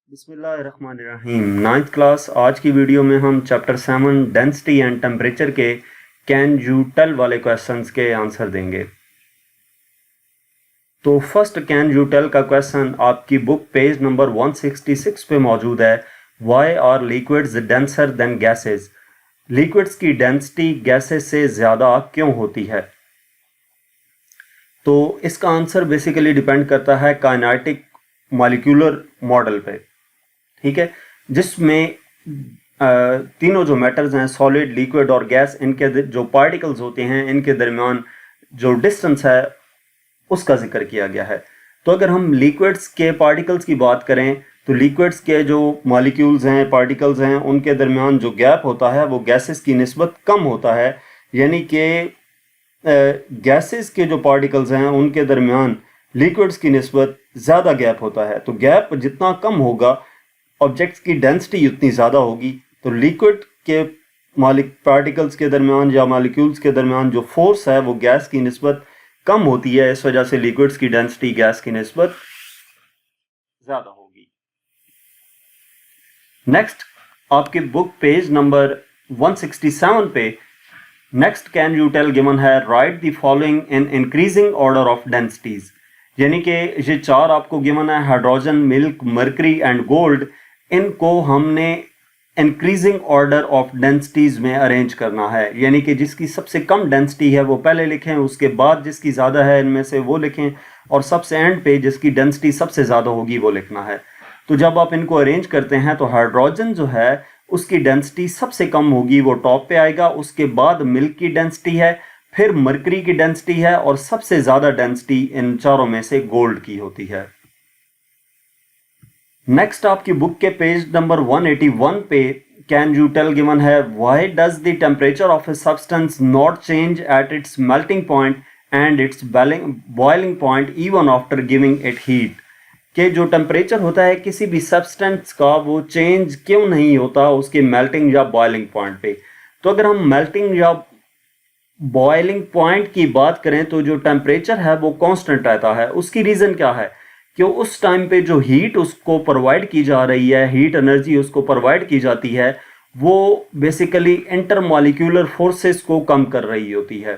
बिस्मिल्लाहिर्रहमानिर्रहीम। Ninth class आज की वीडियो में हम चैप्टर 7 डेंसिटी एंड टेम्परेचर के कैन यू टेल वाले क्वेश्चंस के आंसर देंगे। तो फर्स्ट कैन यू टेल का क्वेश्चन आपकी बुक पेज नंबर 166 पे मौजूद है। Why are liquids denser than gases? Liquids की डेंसिटी गैसेस से ज़्यादा क्यों होती है? तो इसका आंसर बेसिकली डिपेंड करता है काइनेटिक मॉलिक्यूलर मॉडल पे, ठीक है, जिसमें तीनों जो मैटर्स हैं सॉलिड, लिक्विड और गैस, इनके जो पार्टिकल्स होते हैं इनके दरमियान जो डिस्टेंस है उसका जिक्र किया गया है। तो अगर हम लिक्विड्स के पार्टिकल्स की बात करें तो लिक्विड्स के जो मॉलिक्यूल्स हैं, पार्टिकल्स हैं, उनके दरमियान जो गैप होता है वो गैसेस की निस्बत कम होता है, यानी कि गैसेस के जो पार्टिकल्स हैं उनके दरमियान लिक्विड्स की निस्बत ज़्यादा गैप होता है। तो गैप जितना कम होगा ऑब्जेक्ट्स की डेंसिटी उतनी ज़्यादा होगी। तो लिक्विड के पार्टिकल्स के दरमियान या मॉलिक्यूल्स के दरमियान जो फोर्स है वो गैस की निस्बत कम होती है, इस वजह से लिक्विड्स की डेंसिटी गैस की निस्बत ज़्यादा होगी। नेक्स्ट आपके बुक पेज नंबर 167 पे next can you tell given है right the following in increasing order of densities, यानी कि ये चार आपको गिवन है, hydrogen, milk, mercury and gold. इनको हमने इंक्रीजिंग ऑर्डर ऑफ डेंसिटीज में अरेंज करना है, यानी कि जिसकी सबसे कम डेंसिटी है वो पहले लिखें, उसके बाद जिसकी ज़्यादा है इनमें से वो लिखें, और सबसे एंड पे जिसकी डेंसिटी सबसे ज़्यादा होगी वो लिखना है। तो जब आप इनको अरेंज करते हैं तो हाइड्रोजन जो है उसकी डेंसिटी सबसे कम होगी, वो टॉप पे आएगा, उसके बाद मिल्क की डेंसिटी है, फिर मरकरी की डेंसिटी है, और सबसे ज़्यादा डेंसिटी इन चारों में से गोल्ड की होती है। नेक्स्ट आपकी बुक के पेज नंबर 181 पे कैन यू टेल गिवन है why does the temperature of a substance not change at its melting point and it's boiling point even after giving it heat, कि जो temperature होता है किसी भी सब्सटेंस का वो चेंज क्यों नहीं होता उसके मेल्टिंग या बॉइलिंग पॉइंट पे। तो अगर हम मेल्टिंग या बॉइलिंग पॉइंट की बात करें तो जो टेम्परेचर है वो कांस्टेंट रहता है। उसकी रीज़न क्या है कि उस टाइम पे जो हीट उसको प्रोवाइड की जा रही है, हीट एनर्जी उसको प्रोवाइड की जाती है, वो बेसिकली इंटरमॉलिक्यूलर फोर्सेस को कम कर रही होती है,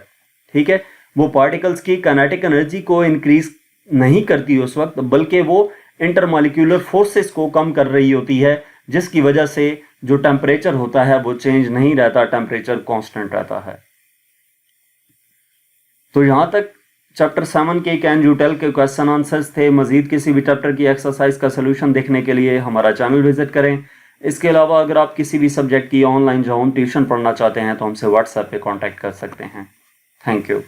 ठीक है। वो पार्टिकल्स की काइनेटिक एनर्जी को इंक्रीज नहीं करती उस वक्त, बल्कि वो इंटरमॉलिक्यूलर फोर्सेस को कम कर रही होती है, जिसकी वजह से जो टेम्परेचर होता है वो चेंज नहीं रहता, टेम्परेचर कांस्टेंट रहता है। तो यहां तक चैप्टर 7 के कैन यू टेल के क्वेश्चन आंसर्स थे। मजीद किसी भी चैप्टर की एक्सरसाइज का सोल्यूशन देखने के लिए हमारा चैनल विजिट करें। इसके अलावा अगर आप किसी भी सब्जेक्ट की ऑनलाइन जो होम ट्यूशन पढ़ना चाहते हैं तो हमसे व्हाट्सएप पे कांटेक्ट कर सकते हैं। Thank you.